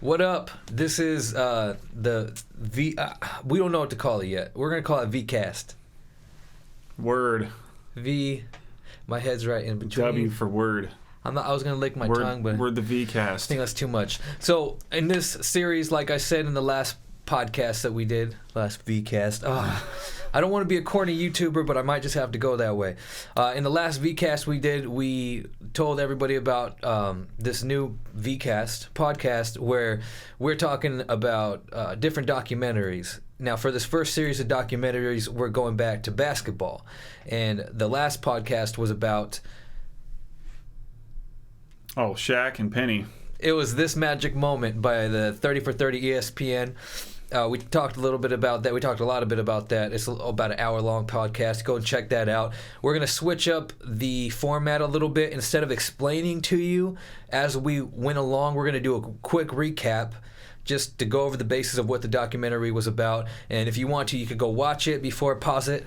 What up? This is the V. We don't know what to call it yet. We're gonna call it VCast. Word. V. My head's right in between. W for word. I was gonna lick my tongue, but we're the I VCast. think that's too much. So in this series, like I said in the last podcast that we did, last VCast. I don't want to be a corny YouTuber, but I might just have to go that way. In the last VCast we did, we told everybody about this new VCast podcast where we're talking about different documentaries. Now, for this first series of documentaries, we're going back to basketball. And the last podcast was about... Oh, Shaq and Penny. It was This Magic Moment by the 30 for 30 ESPN. We talked a little bit about that. We talked a lot about that. It's about an hour-long podcast. Go and check that out. We're going to switch up the format a little bit. Instead of explaining to you as we went along, we're going to do a quick recap just to go over the basis of what the documentary was about. And if you want to, you could go watch it before, pause it,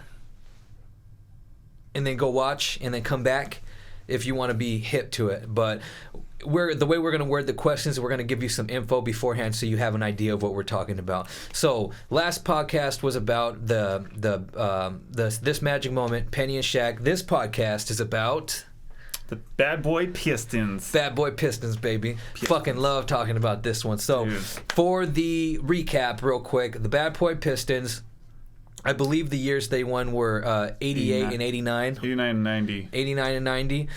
and then go watch, and then come back if you want to be hip to it. But the way we're going to word the questions, we're going to give you some info beforehand so you have an idea of what we're talking about. So last podcast was about this Magic Moment, Penny and Shaq. This podcast is about the Bad Boy Pistons. Bad Boy Pistons, baby. Pistons. Fucking love talking about this one. So Dude. For the recap real quick, the Bad Boy Pistons, I believe the years they won were 88 and 89. 89 and 90. 89 and 90.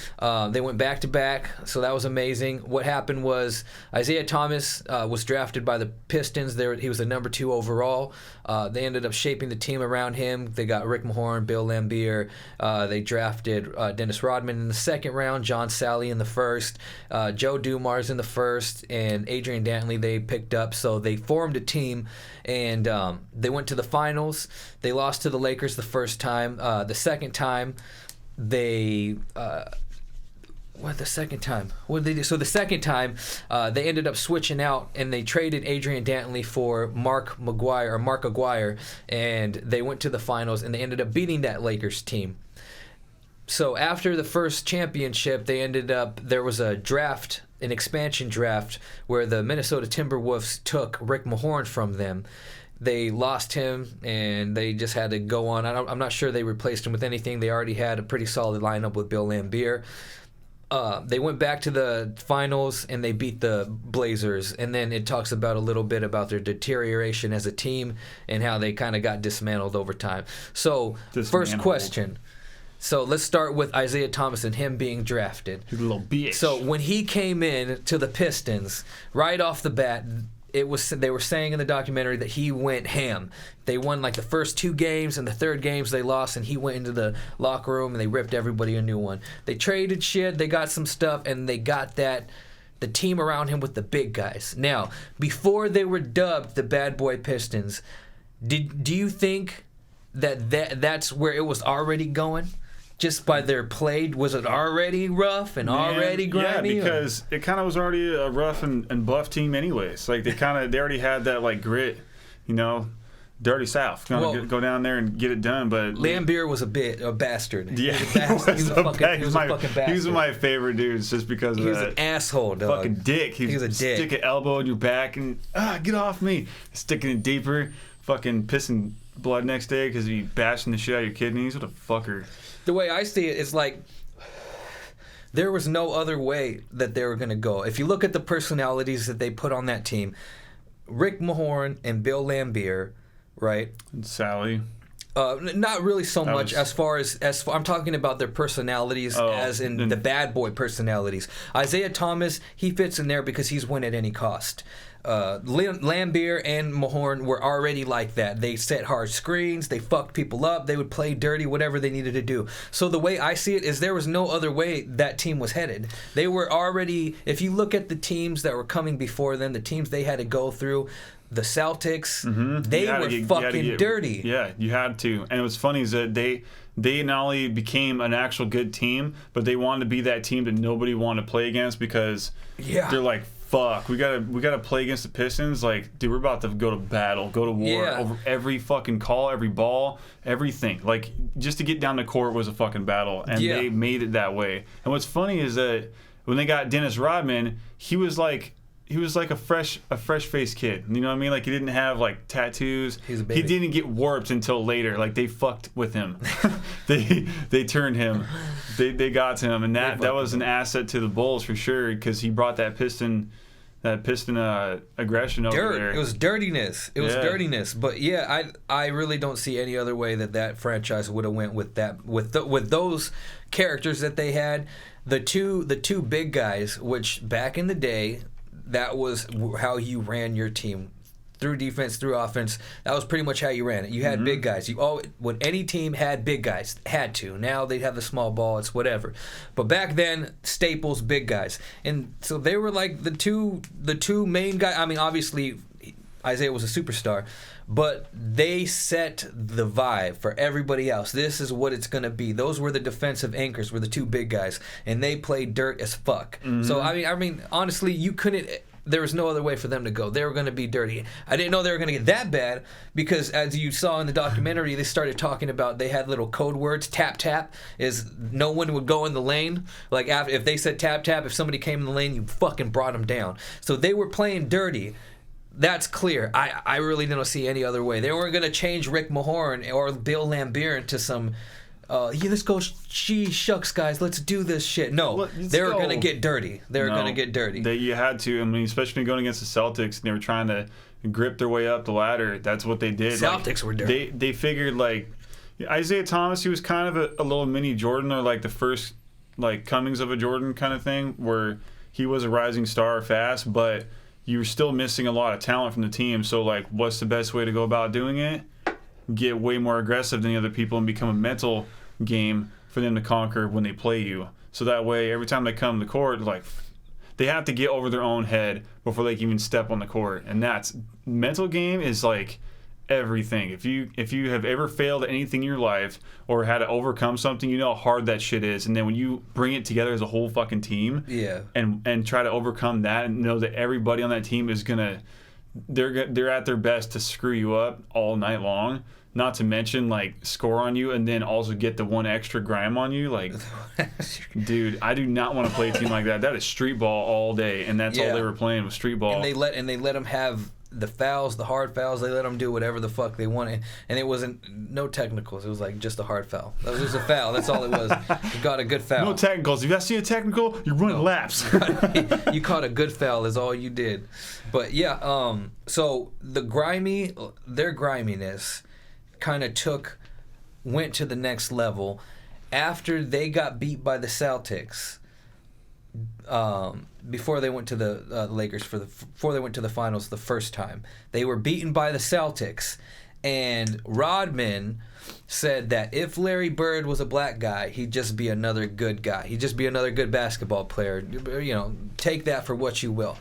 They went back-to-back, so that was amazing. What happened was Isaiah Thomas was drafted by the Pistons. He was the number 2 overall. They ended up shaping the team around him. They got Rick Mahorn, Bill Laimbeer. They drafted Dennis Rodman in the second round, John Sally in the first, Joe Dumars in the first, and Adrian Dantley they picked up. So they formed a team, and they went to the finals. They lost to the Lakers the first time. The second time, they... What the second time? What did they do? So the second time, they ended up switching out, and they traded Adrian Dantley for Mark Aguirre, and they went to the finals, and they ended up beating that Lakers team. So after the first championship, there was a draft, an expansion draft, where the Minnesota Timberwolves took Rick Mahorn from them. They lost him, and they just had to go on. I'm not sure they replaced him with anything. They already had a pretty solid lineup with Bill Laimbeer. They went back to the finals, and they beat the Blazers. And then it talks about a little bit about their deterioration as a team and how they kind of got dismantled over time. So, First question. So let's start with Isaiah Thomas and him being drafted. He's a little bitch. So when he came in to the Pistons, right off the bat, they were saying in the documentary that he went ham. They won like the first 2 games, and the third games they lost, and he went into the locker room and they ripped everybody a new one. They traded shit, they got some stuff, and they got the team around him with the big guys. Now, before they were dubbed the Bad Boy Pistons, do you think that's where it was already going? Just by their play, was it already rough and already grimy? Yeah, because it kind of was already a rough and buff team anyways. Like they already had that like grit, dirty South. Go down there and get it done. But Laimbeer was a bastard. Yeah, he was a fucking bastard. He was my favorite dudes just because of that. He was an asshole, dog. Fucking dick. He was a dick. Stick an elbow in your back and get off me. Sticking it deeper. Fucking pissing blood next day because he bashing the shit out of your kidneys. What a fucker. The way I see it is like there was no other way that they were going to go. If you look at the personalities that they put on that team, Rick Mahorn and Bill Laimbeer, right? And Sally. Not really so much as far as I'm talking about their personalities as in the bad boy personalities. Isaiah Thomas, he fits in there because he's win at any cost. Laimbeer and Mahorn were already like that. They set hard screens, they fucked people up, they would play dirty, whatever they needed to do. So the way I see it is there was no other way that team was headed. They were already, if you look at the teams that were coming before them, the teams they had to go through, the Celtics, they were fucking dirty. Yeah, you had to. And what's funny is that they not only became an actual good team, but they wanted to be that team that nobody wanted to play against because they're like, fuck, we gotta play against the Pistons. Like, dude, we're about to go to battle, go to war over every fucking call, every ball, everything. Like, just to get down the court was a fucking battle, and they made it that way. And what's funny is that when they got Dennis Rodman, he was like he was like a fresh faced kid. You know what I mean? Like he didn't have like tattoos. He's a baby. He didn't get warped until later. Like they fucked with him. they turned him. They got to him, and that was an asset to the Bulls for sure because he brought that Piston aggression over there. It was dirtiness. It was dirtiness. But yeah, I really don't see any other way that franchise would have went with that with those characters that they had. The two big guys, which back in the day, that was how you ran your team. Through defense, through offense, that was pretty much how you ran it. You had big guys. When any team had big guys, had to. Now they have the small ball, it's whatever. But back then, staples, big guys, and so they were like the two main guys. I mean, obviously, Isaiah was a superstar, but they set the vibe for everybody else. This is what it's going to be. Those were the defensive anchors, were the two big guys, and they played dirt as fuck. So I mean, honestly, you couldn't. There was no other way for them to go. They were going to be dirty. I didn't know they were going to get that bad because, as you saw in the documentary, they started talking about they had little code words. Tap tap is no one would go in the lane. Like if they said tap tap, if somebody came in the lane, you fucking brought them down. So they were playing dirty. That's clear. I really don't see any other way. They weren't going to change Rick Mahorn or Bill Laimbeer into some. Let's go. Shucks, guys. Let's do this shit. No, they were gonna get dirty. They were gonna get dirty. You had to. I mean, especially going against the Celtics, and they were trying to grip their way up the ladder. That's what they did. Celtics were dirty. They figured like Isaiah Thomas. He was kind of a little mini Jordan, or like the first like comings of a Jordan kind of thing, where he was a rising star fast, but you were still missing a lot of talent from the team. So like, what's the best way to go about doing it? Get way more aggressive than the other people and become a mental game for them to conquer when they play you. So that way, every time they come to the court, like they have to get over their own head before they can even step on the court. And that's mental game is like everything. If you have ever failed at anything in your life or had to overcome something, you know how hard that shit is. And then when you bring it together as a whole fucking team, and try to overcome that and know that everybody on that team is they're at their best to screw you up all night long. Not to mention, like, score on you and then also get the one extra grime on you. Like, dude, I do not want to play a team like that. That is street ball all day, and that's all they were playing was street ball. And they let them have the fouls, the hard fouls. They let them do whatever the fuck they wanted, and it wasn't no technicals. It was like just a hard foul. That was just a foul. That's all it was. You got a good foul. No technicals. If you see a technical, you're running laps. You caught a good foul. Is all you did. But yeah, so their griminess kind of went to the next level after they got beat by the Celtics. Before they went to the Lakers before they went to the finals the first time, they were beaten by the Celtics, and Rodman said that if Larry Bird was a black guy, he'd just be another good guy. He'd just be another good basketball player. You know, take that for what you will.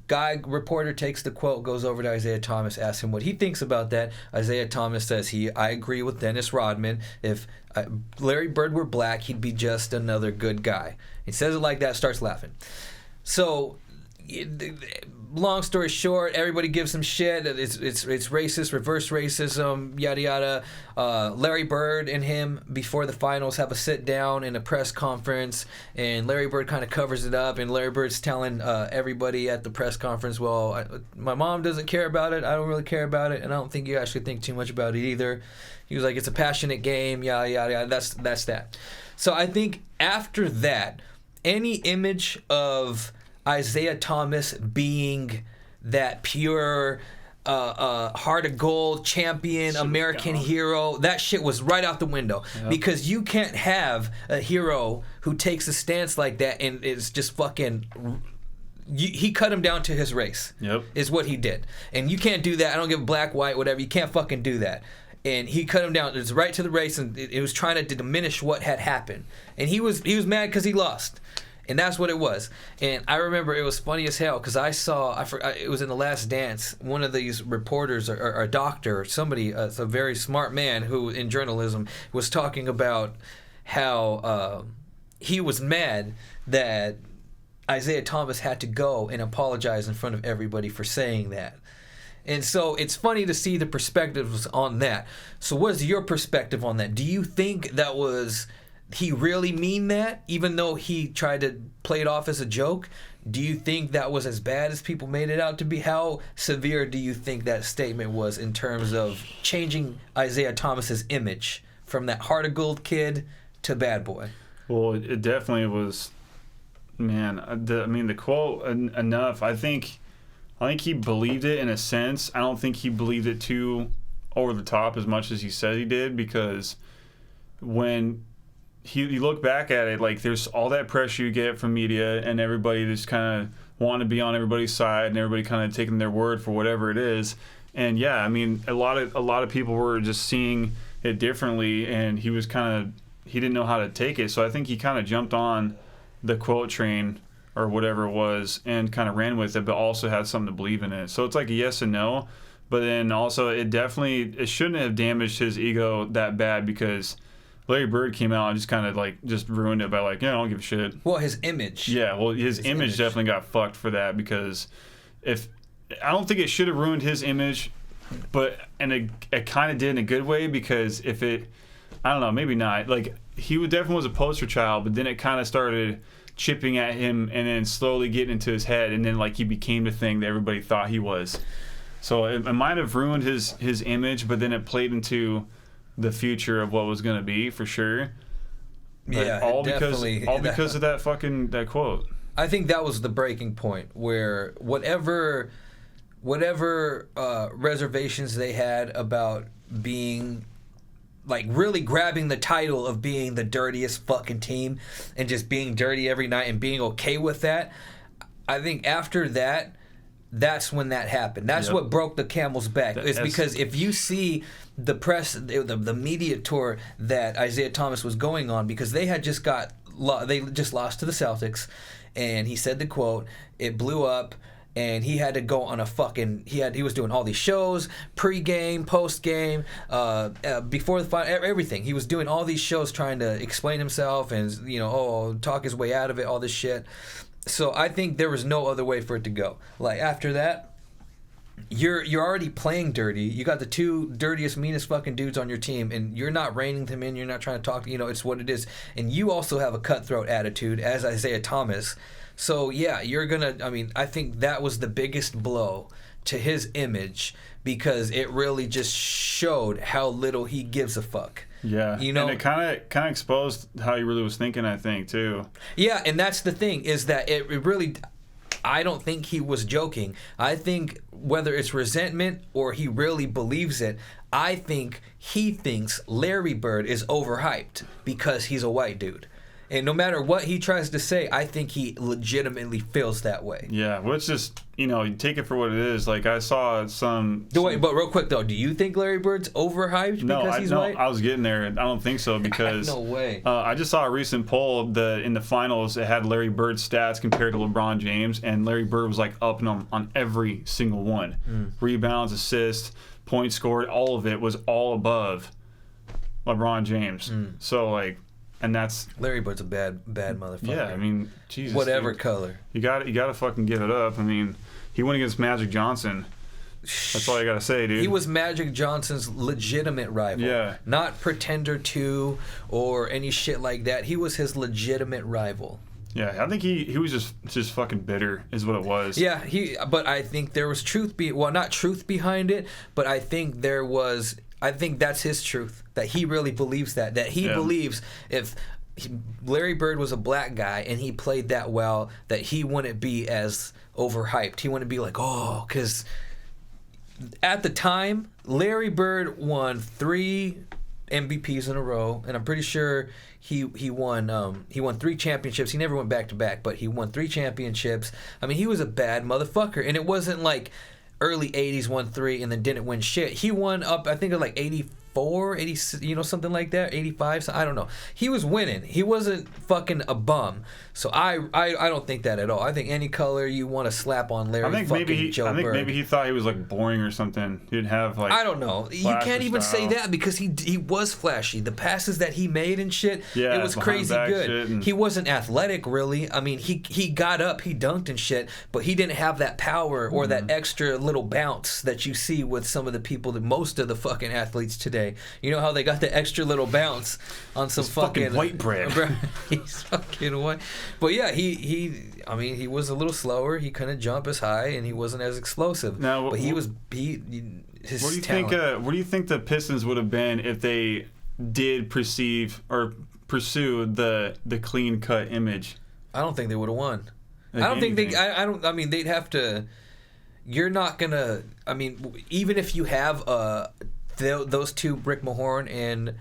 Reporter takes the quote, goes over to Isaiah Thomas, asks him what he thinks about that. Isaiah Thomas says, I agree with Dennis Rodman. If Larry Bird were black, he'd be just another good guy. He says it like that, starts laughing. So, long story short, everybody gives him shit. It's racist, reverse racism, yada yada. Larry Bird and him before the finals have a sit down in a press conference, and Larry Bird kind of covers it up, and Larry Bird's telling everybody at the press conference, well, my mom doesn't care about it, I don't really care about it, and I don't think you actually think too much about it either. He was like, it's a passionate game, yada yada yada. That's that. So I think after that, any image of Isaiah Thomas being that pure heart of gold champion, American hero, that shit was right out the window. Yep. Because you can't have a hero who takes a stance like that and is just fucking... he cut him down to his race. Yep. Is what he did. And you can't do that. I don't give a black, white, whatever. You can't fucking do that. And he cut him down. It was right to the race, and it was trying to diminish what had happened. And he was mad because he lost. And that's what it was. And I remember it was funny as hell because it was in The Last Dance, one of these reporters or a doctor or somebody, a very smart man who in journalism was talking about how he was mad that Isaiah Thomas had to go and apologize in front of everybody for saying that. And so it's funny to see the perspectives on that. So what is your perspective on that? Do you think that was he really mean that, even though he tried to play it off as a joke? Do you think that was as bad as people made it out to be? How severe do you think that statement was in terms of changing Isaiah Thomas's image from that heart of gold kid to bad boy? Well, it definitely was, man. The quote enough. I think he believed it in a sense. I don't think he believed it too over the top as much as he said he did, because when you look back at it, like, there's all that pressure you get from media and everybody just kind of wanting to be on everybody's side and everybody kind of taking their word for whatever it is. And yeah, I mean, a lot of people were just seeing it differently, and he didn't know how to take it. So I think he kind of jumped on the quote train or whatever it was and kind of ran with it, but also had something to believe in it. So it's like a yes and no, but then also it shouldn't have damaged his ego that bad, because Larry Bird came out and just kind of just ruined it by I don't give a shit. Well, his image. Yeah, well, his image definitely got fucked for that, because I don't think it should have ruined his image, but it kind of did in a good way, because I don't know, maybe not. Like, he definitely was a poster child, but then it kind of started chipping at him and then slowly getting into his head, and then he became the thing that everybody thought he was. So it might have ruined his image, but then it played into the future of what was going to be, for sure. But yeah, all because of that quote. I think that was the breaking point, where whatever reservations they had about being, really grabbing the title of being the dirtiest fucking team and just being dirty every night and being okay with that, I think after that, that's when that happened. That's what broke the camel's back. It's because if you see the press, the media tour that Isaiah Thomas was going on, because they had just lost to the Celtics, and he said the quote, it blew up, and he had to go on he was doing all these shows, pre-game, post-game, before the final, everything. He was doing all these shows trying to explain himself and, talk his way out of it, all this shit. So I think there was no other way for it to go. After that, you're already playing dirty. You got the two dirtiest, meanest fucking dudes on your team, and you're not reining them in. You're not trying to talk. It's what it is. And you also have a cutthroat attitude, as Isaiah Thomas. So yeah, I think that was the biggest blow to his image, because it really just showed how little he gives a fuck. Yeah, and it kind of exposed how he really was thinking, I think, too. Yeah, and that's the thing, is that it really, I don't think he was joking. I think whether it's resentment or he really believes it, I think he thinks Larry Bird is overhyped because he's a white dude. And no matter what he tries to say, I think he legitimately feels that way. Yeah, well, it's just, you take it for what it is. I saw some... Wait, but real quick, though, do you think Larry Bird's overhyped because he's white? No, I was getting there, and I don't think so, because... No way. I just saw a recent poll in the finals. It had Larry Bird's stats compared to LeBron James, and Larry Bird was, up on every single one. Rebounds, assists, points scored, all of it was all above LeBron James. So, and that's Larry Bird's a bad motherfucker. Yeah, I mean, Jesus. Whatever dude. color. You got to fucking give it up. I mean, he went against Magic Johnson. That's all you got to say, dude. He was Magic Johnson's legitimate rival. Yeah. Not Pretender 2 or any shit like that. He was his legitimate rival. Yeah, I think he was just fucking bitter is what it was. Yeah, but I think there was not truth behind it, but I think that's his truth, that he really believes that he believes if Larry Bird was a black guy and he played that well, that he wouldn't be as overhyped. He wouldn't be because at the time, Larry Bird won 3 MVPs in a row, and I'm pretty sure he won 3 championships. He never went back to back, but he won 3 championships. I mean, he was a bad motherfucker, and it wasn't early 80s won 3 and then didn't win shit. He won up, I think, 84, 80, something like that, 85. So I don't know. He was winning. He wasn't fucking a bum. So I don't think that at all. I think any color you want to slap on Larry Joe Bird. Maybe he thought he was boring or something. He didn't have I don't know. You can't even say that, because he was flashy. The passes that he made and shit, it was crazy good. He wasn't athletic really. I mean, he got up, he dunked and shit, but he didn't have that power or that extra little bounce that you see with some of the people, most of the fucking athletes today. say. You know how they got the extra little bounce on some fucking white bread. He's fucking white. But yeah, he was a little slower. He couldn't jump as high, and he wasn't as explosive. Now, but his what do you talent. think? What do you think the Pistons would have been if they did pursue the clean cut image? I don't think they would have won. I mean, they'd have to. You're not gonna. I mean, even if you have those two, Rick Mahorn and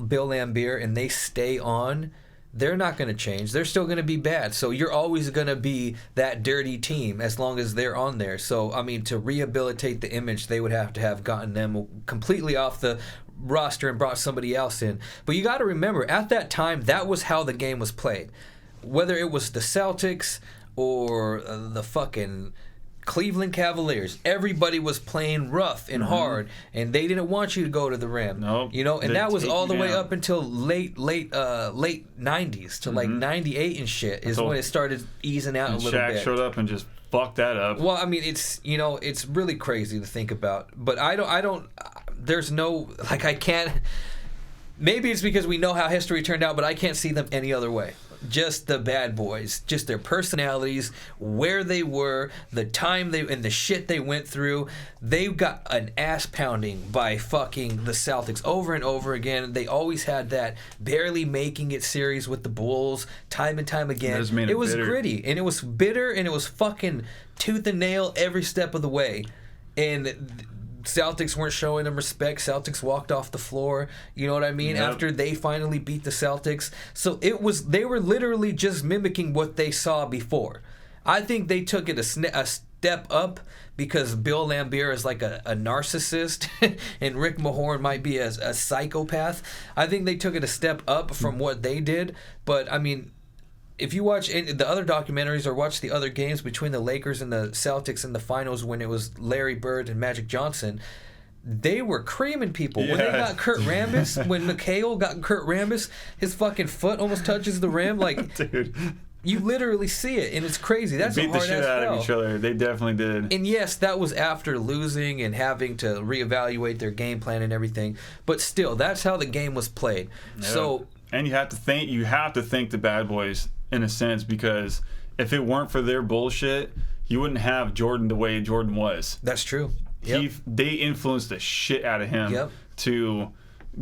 Bill Laimbeer, and they stay on, they're not going to change. They're still going to be bad. So you're always going to be that dirty team as long as they're on there. So, I mean, to rehabilitate the image, they would have to have gotten them completely off the roster and brought somebody else in. But you got to remember, at that time, that was how the game was played. Whether it was the Celtics or the fucking Cleveland Cavaliers, everybody was playing rough and hard, and they didn't want you to go to the rim. Nope. You know, and that was all the way up until late 90s to like 98 and shit is when it started easing out a little bit. Shaq showed up and just fucked that up. Well, I mean, it's really crazy to think about, but I don't there's no, like, I can't, maybe it's because we know how history turned out, but I can't see them any other way. Just the bad boys, just their personalities, where they were, the time and the shit they went through. They got an ass pounding by fucking the Celtics over and over again. They always had that barely making it series with the Bulls time and time again. It was gritty, and it was bitter, and it was fucking tooth and nail every step of the way. And Celtics weren't showing them respect. Celtics walked off the floor. You know what I mean? Yep. After they finally beat the Celtics. So they were literally just mimicking what they saw before. I think they took it a step up because Bill Laimbeer is like a narcissist and Rick Mahorn might be a psychopath. I think they took it a step up from what they did. But, I mean, if you watch the other documentaries or watch the other games between the Lakers and the Celtics in the finals when it was Larry Bird and Magic Johnson, they were creaming people. When they got Kurt Rambis, when McHale got Kurt Rambis, his fucking foot almost touches the rim. Like, dude, you literally see it, and it's crazy. That's beat the shit out of each other. They definitely did. And yes, that was after losing and having to reevaluate their game plan and everything. But still, that's how the game was played. Yep. So, and you have to thank the bad boys in a sense, because if it weren't for their bullshit, you wouldn't have Jordan the way Jordan was. That's true. Yep. They influenced the shit out of him to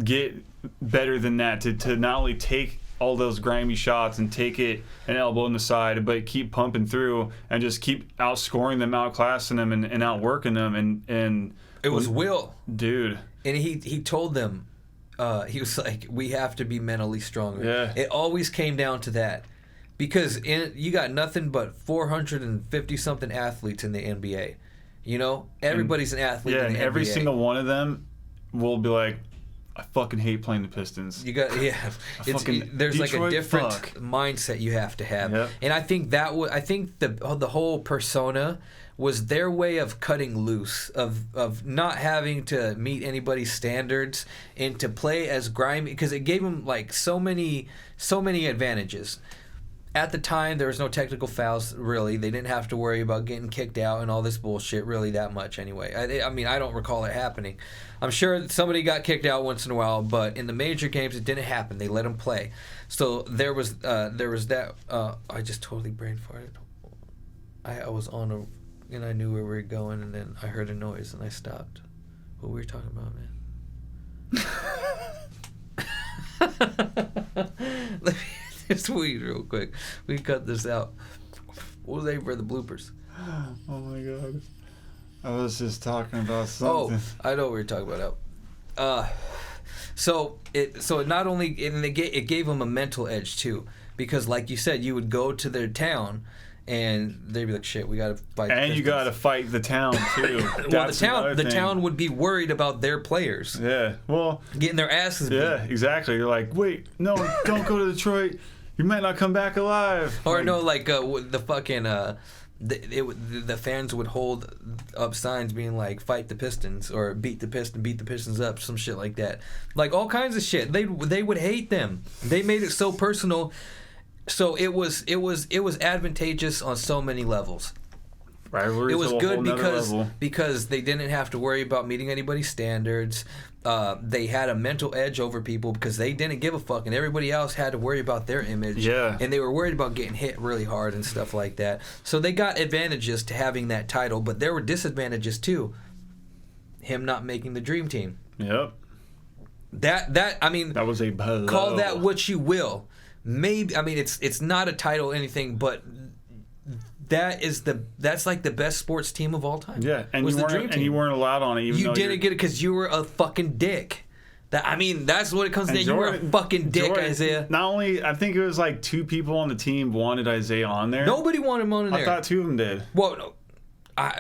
get better than that, to not only take all those grimy shots and take it an elbow in the side, but keep pumping through and just keep outscoring them, outclassing them, and outworking them. And it was Will. Dude. And he told them, he was like, we have to be mentally stronger. Yeah. It always came down to that. Because you got nothing but 450-something athletes in the NBA. You know? Everybody's an athlete in the NBA. Yeah, and every single one of them will be like, I fucking hate playing the Pistons. You got there's like a different mindset you have to have. Yep. And I think the whole persona was their way of cutting loose, of not having to meet anybody's standards and to play as grimy, because it gave them like so many advantages. At the time, there was no technical fouls, really. They didn't have to worry about getting kicked out and all this bullshit, really, that much anyway. I mean, I don't recall it happening. I'm sure somebody got kicked out once in a while, but in the major games, it didn't happen. They let them play. So there was that. I just totally brain farted. I was on and I knew where we were going, and then I heard a noise, and I stopped. What were we talking about, man? Let me just weed real quick. We can cut this out. What was that for the bloopers? Oh my god. I was just talking about something. Oh, I know what we were talking about. So it not only it gave them a mental edge too, because like you said, you would go to their town and they'd be like, "Shit, we gotta fight." And you gotta fight the town too. Well, the town would be worried about their players. Yeah, well, getting their asses beat. Yeah, exactly. You're like, wait, no, don't go to Detroit. You might not come back alive. Or no, like the fucking the fans would hold up signs being like, "Fight the Pistons" or "Beat the Pistons up," some shit like that. Like all kinds of shit. They would hate them. They made it so personal. So it was advantageous on so many levels. Rivalry. It was good because they didn't have to worry about meeting anybody's standards. They had a mental edge over people because they didn't give a fuck, and everybody else had to worry about their image. Yeah. And they were worried about getting hit really hard and stuff like that. So they got advantages to having that title, but there were disadvantages too. Him not making the Dream Team. Yep. That I mean, that was a blow. Call that what you will. Maybe I mean it's not a title or anything, but that's like the best sports team of all time. Yeah, and you weren't allowed on it. Even you didn't get it because you were a fucking dick. That's what it comes to. You were a fucking dick, Isaiah. Not only, I think it was like 2 people on the team wanted Isaiah on there. Nobody wanted him on there. I thought 2 of them did. Well, no.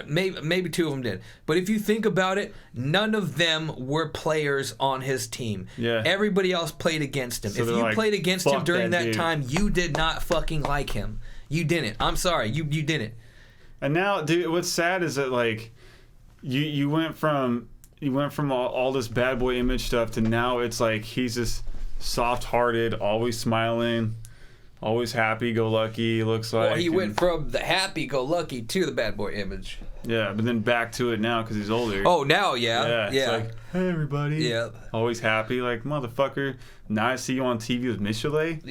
Maybe 2 of them did. But if you think about it, none of them were players on his team. Yeah. Everybody else played against him. So if you played against him during that time, you did not fucking like him. You didn't. I'm sorry. You didn't. And now, dude, what's sad is that like you went from all this bad boy image stuff to now it's like he's just soft-hearted, always smiling, always happy-go-lucky. Looks like. Well, he went from the happy-go-lucky to the bad boy image. Yeah, but then back to it now because he's older. Oh, now, yeah. It's like, hey, everybody. Yeah. Always happy. Like, motherfucker, now I see you on TV with Michelet.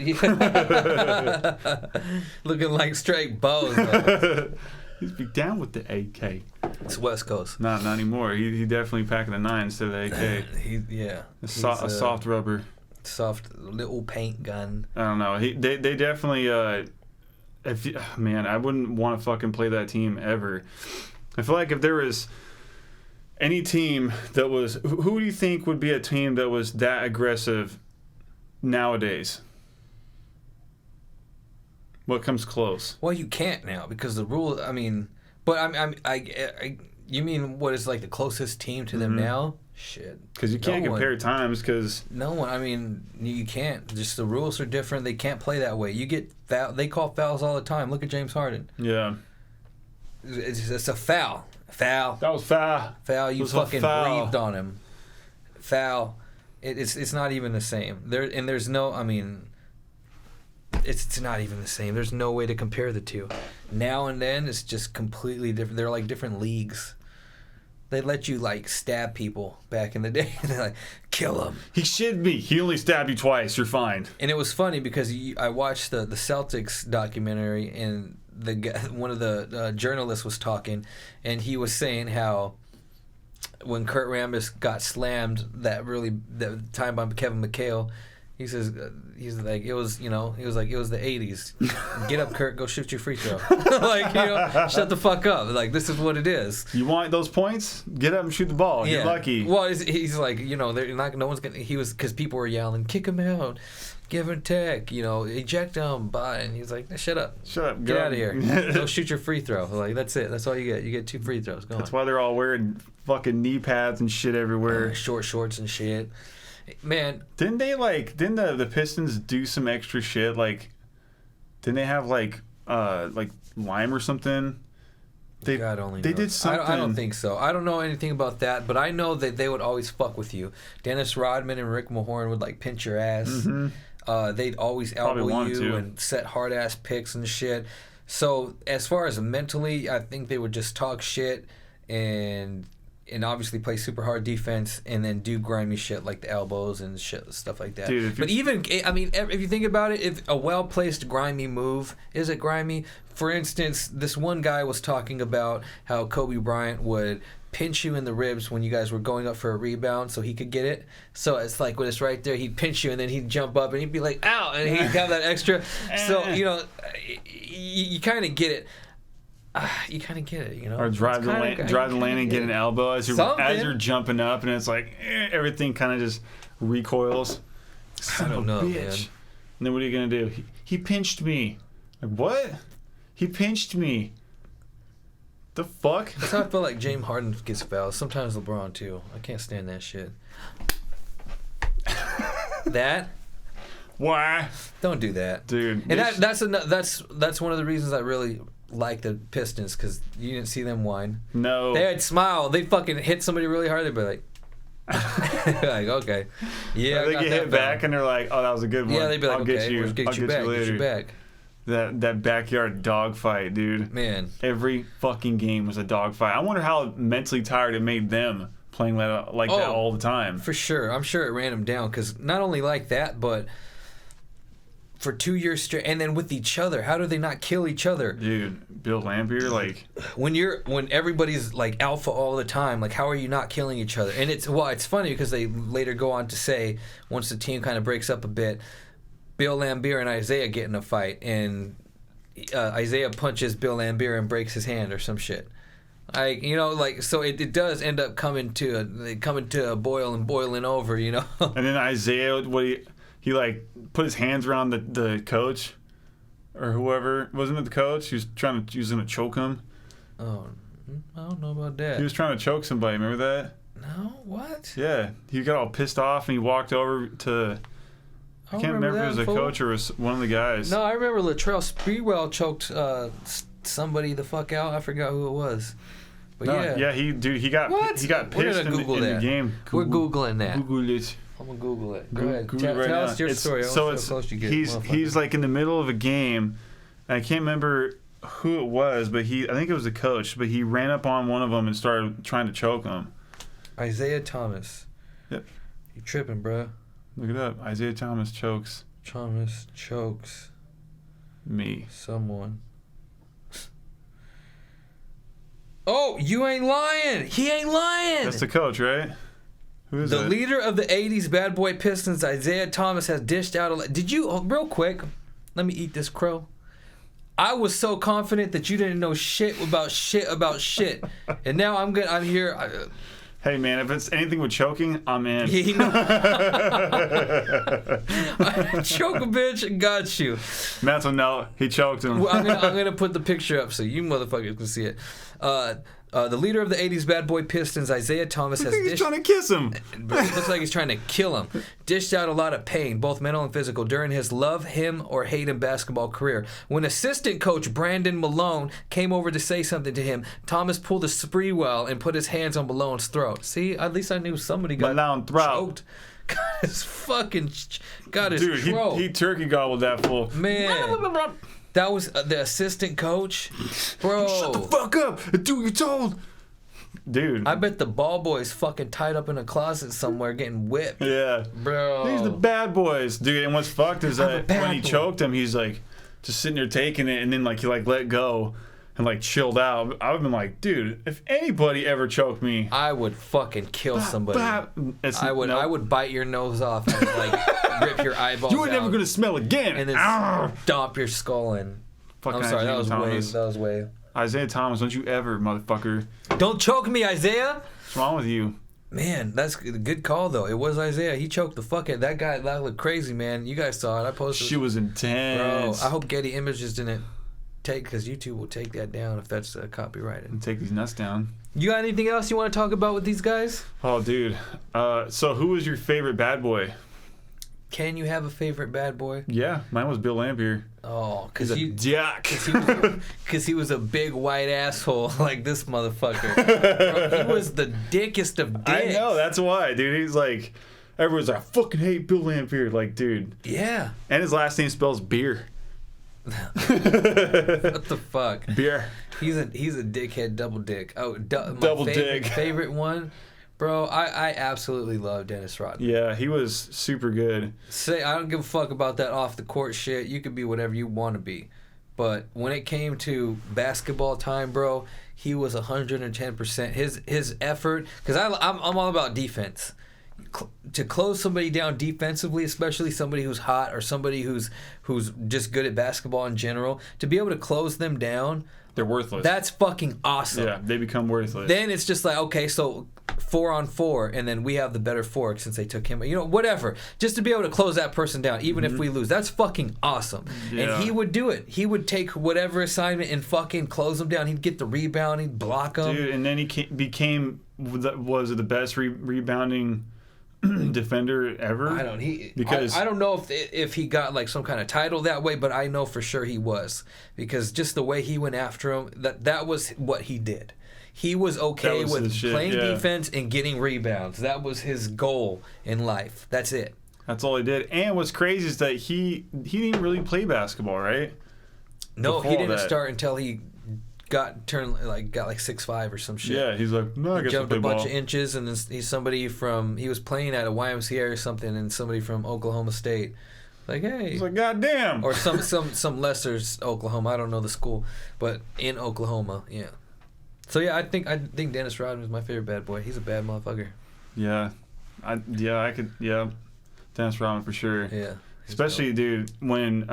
Looking like straight bows. He's be down with the AK. It's West Coast. Not anymore. He definitely packing a 9 instead of the AK. A soft rubber. Soft little paint gun. I don't know. They definitely... man, I wouldn't want to fucking play that team ever. I feel like if there was any team that was... Who do you think would be a team that was that aggressive nowadays? What comes close? Well, you can't now because the rule... I mean... But you mean what is like the closest team to them now? Shit. Because you can't compare times because... No one. I mean, you can't. Just the rules are different. They can't play that way. You get foul. They call fouls all the time. Look at James Harden. Yeah. It's a foul. Foul. That was foul. Foul. You fucking breathed on him. Foul. It's not even the same. There's no... I mean... It's not even the same. There's no way to compare the two. Now and then, it's just completely different. They're like different leagues. They let you like stab people back in the day. They're like, kill him. He should be. He only stabbed you twice. You're fine. And it was funny because I watched the Celtics documentary, and one of the journalists was talking, and he was saying how when Kurt Rambis got slammed that time by Kevin McHale. He says, he's like, it was the 80s. Get up, Kurt, go shoot your free throw. Shut the fuck up. Like, this is what it is. You want those points? Get up and shoot the ball. Yeah. You're lucky. Well, he's like, they're not, no one's gonna, because people were yelling, kick him out, give him tech, eject him, bye. And he's like, shut up. Get out of here. Go shoot your free throw. Like, that's it. That's all you get. You get 2 free throws. Go on. That's why they're all wearing fucking knee pads and shit everywhere. Short shorts and shit. Man, didn't the Pistons do some extra shit? Like, didn't they have like lime or something? God only knows. They did something. I don't think so. I don't know anything about that, but I know that they would always fuck with you. Dennis Rodman and Rick Mahorn would like pinch your ass. Mm-hmm. They'd always elbow you and set hard ass picks and shit. So as far as mentally, I think they would just talk shit and obviously play super hard defense and then do grimy shit like the elbows and shit, stuff like that. Dude, but even, I mean, if you think about it, if a well-placed grimy move, is it grimy? For instance, this one guy was talking about how Kobe Bryant would pinch you in the ribs when you guys were going up for a rebound so he could get it. So it's like when it's right there, he'd pinch you and then he'd jump up and he'd be like, ow, and he'd have that extra. So, you kind of get it. You kind of get it, Or drive the lane and get an elbow as you're jumping up, and it's like everything kind of just recoils. I don't know, bitch. Man. And then what are you gonna do? He pinched me. Like, what? He pinched me. The fuck? That's how I feel like James Harden gets fouls. Sometimes LeBron too. I can't stand that shit. That? Why? Don't do that, dude. And that's one of the reasons I really like the Pistons, because you didn't see them whine. No. They'd smile. They'd fucking hit somebody really hard. They'd be like, like, okay. Yeah, they get hit back and they're like, oh, that was a good one. Yeah, they'd be like, I'll okay, get you. we'll get you back. Get you back. That backyard dogfight, dude. Man. Every fucking game was a dogfight. I wonder how mentally tired it made them playing that all the time. For sure. I'm sure it ran them down because not only like that, but for 2 years straight, and then with each other. How do they not kill each other? Dude, Bill Laimbeer, like... When everybody's, like, alpha all the time, like, how are you not killing each other? And it's funny because they later go on to say, once the team kind of breaks up a bit, Bill Laimbeer and Isaiah get in a fight, and Isaiah punches Bill Laimbeer and breaks his hand or some shit. Like, you know, like, so it does end up coming to a boil and boiling over, you know? And then Isaiah, he like put his hands around the coach or whoever. Wasn't it the coach? He was going to choke him. Oh, I don't know about that. He was trying to choke somebody. Remember that? No, what? Yeah, he got all pissed off and he walked over to... I can't remember if it was a coach or was one of the guys. No, I remember Latrell Sprewell choked somebody the fuck out. I forgot who it was. But he got pissed in the game. We're Googling that. Google it. I'm gonna Google it. Go ahead. Tell us your story. He's like in the middle of a game, and I can't remember who it was, but I think it was the coach, but he ran up on one of them and started trying to choke him. Isaiah Thomas. Yep. You tripping, bro? Look it up. Isaiah Thomas chokes. Thomas chokes. Me. Someone. Oh, you ain't lying. He ain't lying. That's the coach, right? Who is the leader of the 80s bad boy Pistons, Isaiah Thomas, has dished out Did you, real quick, let me eat this crow. I was so confident that you didn't know shit about shit. And now I'm here. Hey, man, if it's anything with choking, I'm in. I choke a bitch and got you. Matt's will know. He choked him. I'm gonna put the picture up so you motherfuckers can see it. The leader of the 80s bad boy Pistons, Isaiah Thomas, he's trying to kiss him. It looks like he's trying to kill him. Dished out a lot of pain, both mental and physical, during his love him or hate him basketball career. When assistant coach Brandon Malone came over to say something to him, Thomas pulled a Sprewell and put his hands on Malone's throat. See, at least I knew somebody got choked. Got his throat. He turkey gobbled that fool. Man. That was the assistant coach. Bro. Shut the fuck up. Do what you're told. Dude. I bet the ball boy's fucking tied up in a closet somewhere getting whipped. Yeah. Bro. These the bad boys. Dude, and what's fucked is that when he choked him, he's like just sitting there taking it, and then like he like let go and like chilled out. I would have been like, dude, if anybody ever choked me, I would fucking kill somebody. I would bite your nose off and like rip your eyeballs out. You ain't never gonna smell again. And then stomp your skull in. I'm sorry, that was way. Isaiah Thomas, don't you ever, motherfucker. Don't choke me, Isaiah. What's wrong with you? Man, that's a good call, though. It was Isaiah. He choked the fuck out. That guy, that looked crazy, man. You guys saw it. I posted it. She was intense. Bro, I hope Getty Images didn't because YouTube will take that down if that's copyrighted. And take these nuts down. You got anything else you want to talk about with these guys? Oh, dude. So who was your favorite bad boy? Can you have a favorite bad boy? Yeah, mine was Bill Laimbeer. Oh, because he's a dick. Because he was a big white asshole like this motherfucker. Bro, he was the dickest of dicks. I know, that's why, dude. He's like, everyone's like, I fucking hate Bill Laimbeer. Like, dude. Yeah. And his last name spells beer. What the fuck? Beer. He's a dickhead double dick. Oh, double dick. Favorite one? Bro, I absolutely love Dennis Rodman. Yeah, he was super good. I don't give a fuck about that off the court shit. You can be whatever you want to be. But when it came to basketball time, bro, he was 110%. His effort, because I'm all about defense. To close somebody down defensively, especially somebody who's hot or somebody who's just good at basketball in general, to be able to close them down, they're worthless. That's fucking awesome. Yeah, they become worthless. Then it's just like, okay, so 4-on-4, and then we have the better fork since they took him. You know, whatever. Just to be able to close that person down, even if we lose. That's fucking awesome. Yeah. And he would do it. He would take whatever assignment and fucking close them down. He'd get the rebound. He'd block them. Dude, and then he became, was it the best rebounding defender ever? I don't know if he got like some kind of title that way, but I know for sure he was, because just the way he went after him, that was what he did. He was okay with playing defense and getting rebounds. That was his goal in life. That's it. That's all he did. And what's crazy is that he didn't really play basketball, right? No, he didn't start until he got like 6'5" or some shit. Yeah, he's like, no, I guess jumped I'll play a bunch ball. of inches, and then he was playing at a YMCA or something, and somebody from Oklahoma State, like, hey, he's like, God damn, or some lesser Oklahoma, I don't know the school, but in Oklahoma, yeah. So yeah, I think Dennis Rodman is my favorite bad boy. He's a bad motherfucker. Yeah, Dennis Rodman for sure. Yeah, especially dude when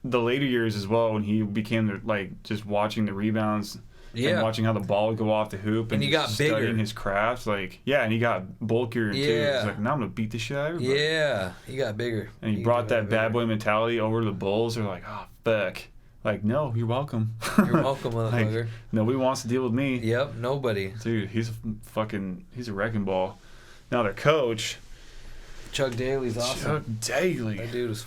the later years as well, when he became just watching the rebounds. Yeah. And watching how the ball would go off the hoop and he got bigger. Studying his craft, and he got bulkier too. He's like, now I'm gonna beat the shit out of everybody. Yeah, he got bigger. And he brought that bad boy mentality over to the Bulls. They're like, oh fuck. Like, no, you're welcome. You're welcome, motherfucker. Nobody wants to deal with me. Yep, nobody. Dude, he's a wrecking ball. Now their coach, Chuck Daly's awesome. Chuck Daly. That dude was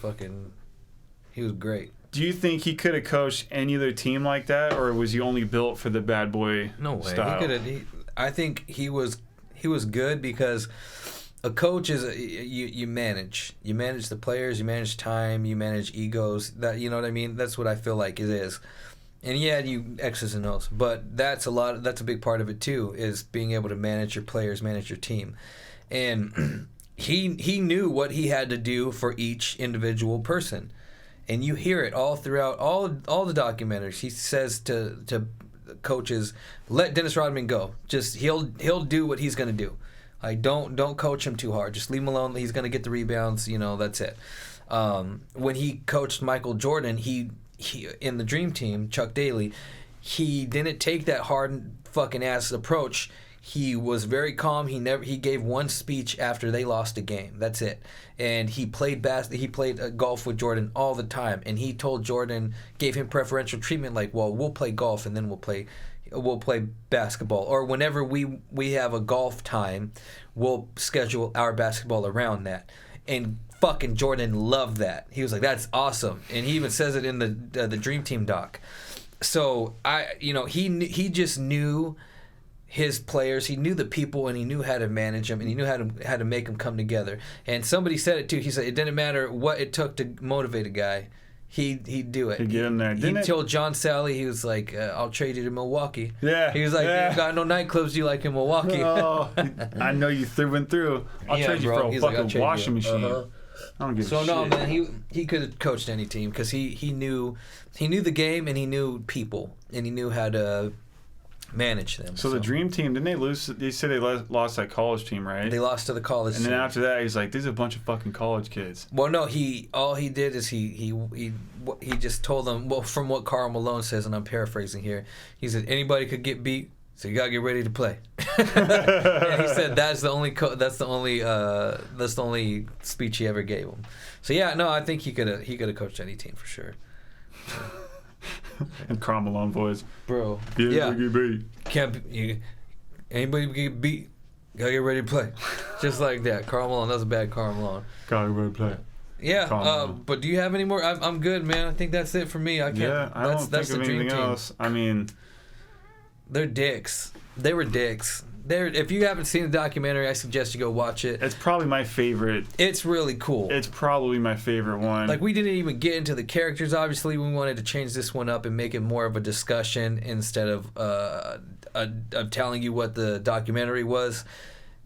he was great. Do you think he could have coached any other team like that, or was he only built for the bad boy No way. style? He could have. I think he was good because a coach is you manage the players, you manage time, you manage egos. That, you know what I mean? That's what I feel like it is. And yeah, you X's and O's, but that's a big part of it too, is being able to manage your players, manage your team. And he knew what he had to do for each individual person. And you hear it all throughout all the documentaries. He says to coaches, let Dennis Rodman go. Just he'll do what he's gonna do. Like, don't coach him too hard. Just leave him alone. He's gonna get the rebounds. That's it. When he coached Michael Jordan, he in the Dream Team, Chuck Daly, he didn't take that hard fucking ass approach. He was very calm. He gave one speech after they lost a game. That's it. And he played golf with Jordan all the time. And he told Jordan, gave him preferential treatment, like, well, we'll play golf and then we'll play basketball. Or whenever we have a golf time, we'll schedule our basketball around that. And fucking Jordan loved that. He was like, that's awesome. And he even says it in the Dream Team doc. So he just knew his players, he knew the people, and he knew how to manage them, and he knew how to make them come together. And somebody said it too. He said it didn't matter what it took to motivate a guy, he'd do it. He'd get him there. He told John Sally, he was like, I'll trade you to Milwaukee. Yeah. He was like, you got no nightclubs you like in Milwaukee. Oh, I know you through and through. I'll trade you for a fucking washing machine. I don't give a shit. So no, man, he could have coached any team because he knew the game, and he knew people, and he knew how to manage them. So the Dream Team, didn't they lose? They said they lost that college team, right? They lost to the college team. And then after that, he's like, "These are a bunch of fucking college kids." Well, no, all he did is he just told them. Well, from what Karl Malone says, and I'm paraphrasing here, he said anybody could get beat, so you gotta get ready to play. And he said that's the only speech he ever gave him. So yeah, no, I think he could have coached any team for sure. And Karl Malone voice, bro. Yeah, get beat. Anybody get beat, gotta get ready to play. Just like that. Karl Malone. That's a bad Karl Malone. Gotta get ready to play. Yeah. But do you have any more? I'm good, man. I think that's it for me. I can't. Yeah, I don't that's think of anything else. I mean, they're dicks. They were dicks. If you haven't seen the documentary, I suggest you go watch it. It's probably my favorite. It's really cool. It's probably my favorite one. Like, we didn't even get into the characters. Obviously, we wanted to change this one up and make it more of a discussion instead of telling you what the documentary was.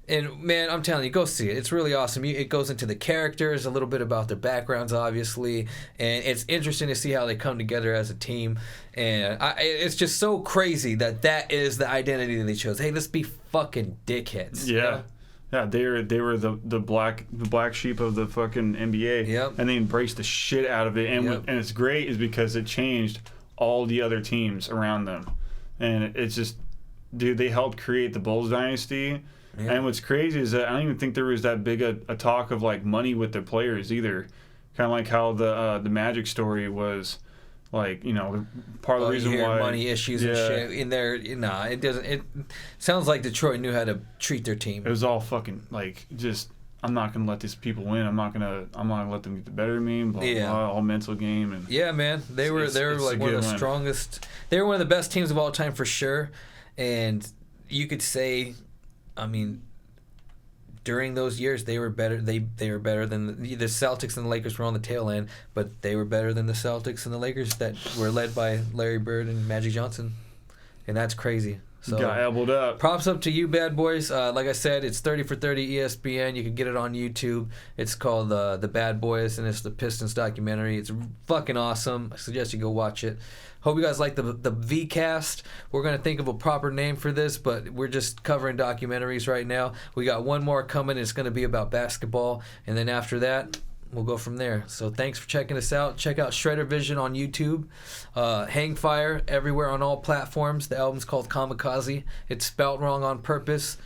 And, man, I'm telling you, go see it. It's really awesome. It goes into the characters, a little bit about their backgrounds, obviously. And it's interesting to see how they come together as a team. And it's just so crazy that is the identity that they chose. Hey, let's be fucking dickheads. Yeah. You know? Yeah, they were the black sheep of the fucking NBA. Yep. And they embraced the shit out of it. And and it's great is because it changed all the other teams around them. And it's just, dude, they helped create the Bulls dynasty. Yeah. And what's crazy is that I don't even think there was that big a talk of like money with the players either. Kind of like how the Magic story was, like, you know, part of the reason why money issues and shit in there. Nah, it doesn't. It sounds like Detroit knew how to treat their team. It was all fucking like just, I'm not gonna let these people win. I'm not gonna let them get the better of me. Blah, blah, all mental game. And yeah, man, they were like one of the strongest. They were one of the best teams of all time for sure. And you could say, I mean, during those years, they were better. They were better than the Celtics and the Lakers were on the tail end, but they were better than the Celtics and the Lakers that were led by Larry Bird and Magic Johnson, and that's crazy. So got elbowed up. Props up to you, bad boys. Like I said, it's 30 for 30 ESPN. You can get it on YouTube. It's called The Bad Boys, and it's the Pistons documentary. It's fucking awesome. I suggest you go watch it. Hope you guys like the VCast. We're going to think of a proper name for this, but we're just covering documentaries right now. We got one more coming. It's going to be about basketball, and then after that, we'll go from there. So thanks for checking us out. Check out Shredder Vision on YouTube. Hangfire everywhere on all platforms. The album's called Kamikaze. It's spelled wrong on purpose.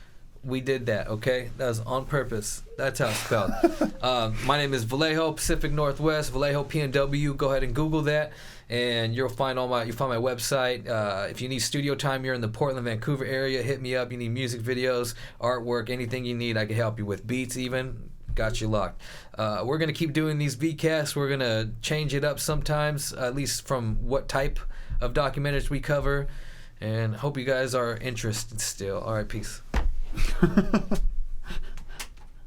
We did that, okay? That was on purpose. That's how it's spelled. My name is Vallejo, Pacific Northwest, Vallejo PNW. Go ahead and Google that, and you'll find my website. If you need studio time, you're in the Portland, Vancouver area, hit me up. You need music videos, artwork, anything you need, I can help you with. Beats even. Got you locked. We're going to keep doing these VCasts. We're going to change it up sometimes, at least from what type of documentaries we cover. And hope you guys are interested still. All right, peace.